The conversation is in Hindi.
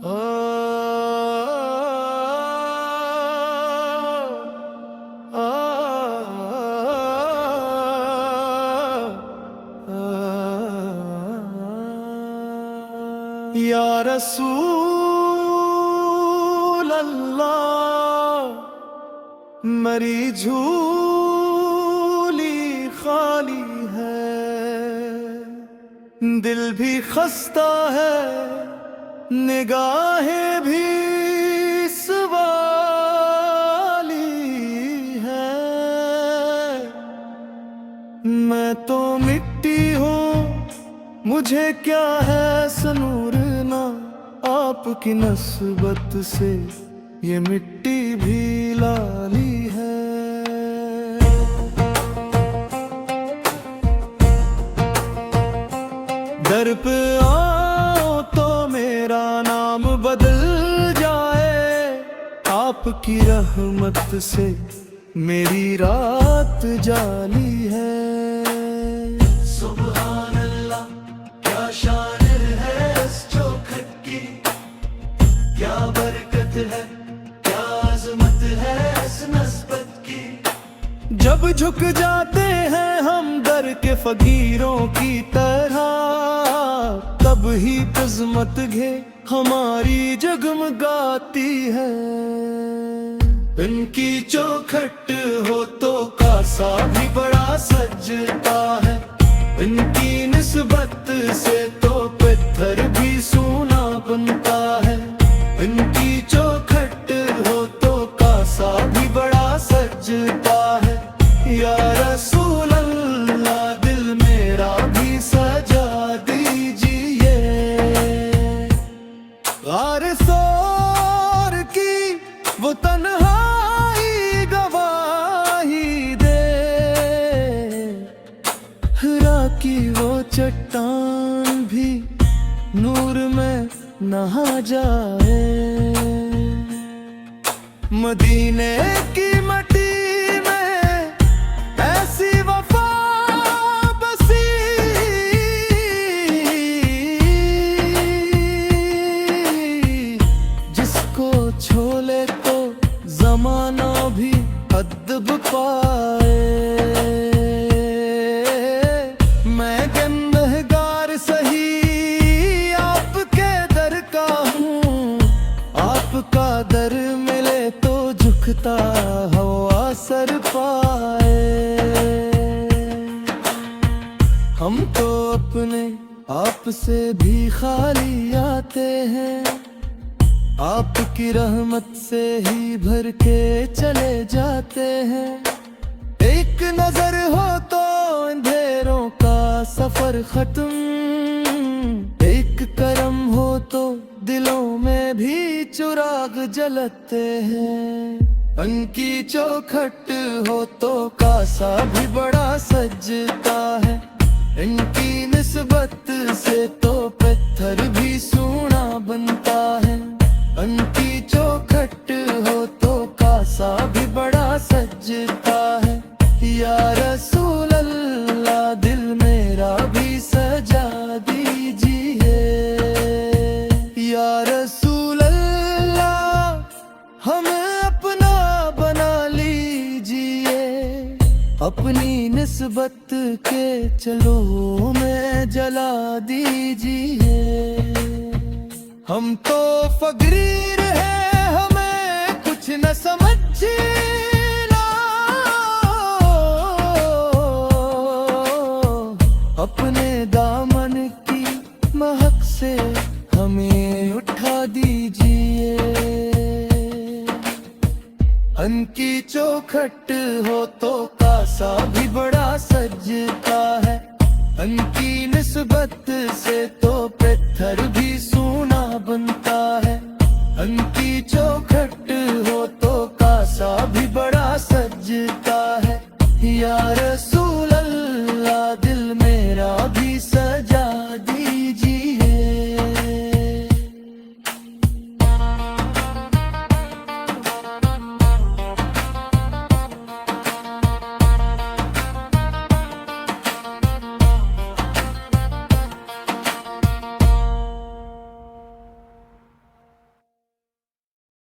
या रसूल अल्लाह, मेरी झोली खाली है, दिल भी खस्ता है, निगाहें भी सवाली है। मैं तो मिट्टी हूँ, मुझे क्या है सनूर ना, आपकी नस्बत से ये मिट्टी भी लाली है। दर पे आओ तो मेरा नाम बदल जाए, आपकी रहमत से मेरी रात जाली है। सुभान अल्लाह, क्या शान है इस चौखट की, क्या बरकत है, क्या अजमत है इस नस्बत की। जब झुक जाते हैं हम दर के फकीरों की तरह, तब ही किस्मत घे हमारी जगमगाती है। इनकी चौखट हो तो कासा भी बड़ा सजता है, इनकी निस्बत से तो पत्थर भी सोना बनता है। इनकी चौखट हो तो कासा भी बड़ा सजता है। या रसूल अल्लाह, दिल मेरा भी सजा दीजिए। गार सोर की वो तन्हाई गवाही दे, हिरा की वो चट्टान भी नूर में नहा जाए। मदीने की मट्टी में ऐसी वफा बसी, जिसको छोले तो जमाना भी अदब पाए। मैं गुनहगार सही आपके दर का हूँ, आपका दर मिले तो झुकता हवा सर पाए। हम तो अपने आप से भी खाली आते हैं, आपकी रहमत से ही भर के चले जाते हैं। एक नजर हो तो अंधेरों का सफर खत्म, एक करम हो तो दिलों में भी चिराग जलते हैं। उनकी चौखट हो तो कासा भी बड़ा सजता है, इनकी निस्बत से तो पत्थर भी सोना बनता है। उनकी चौखट हो तो कासा भी बड़ा सजता है। या रसूल अल्लाह, दिल मेरा भी सजा दीजिए। या रसूल अल्लाह, हमें अपना बना लीजिए, अपनी निस्बत के चलो में जला दीजिए। हम तो फकीर हैं, हमें कुछ न समझना, अपने दामन की महक से हमें उठा दीजिए। उनकी चौखट हो तो कासा भी बड़ा सजता है, उनकी निस्बत से तो पत्थर भी सोना बनता है। उनकी चौखट हो तो कासा भी बड़ा सजता है। या रसूल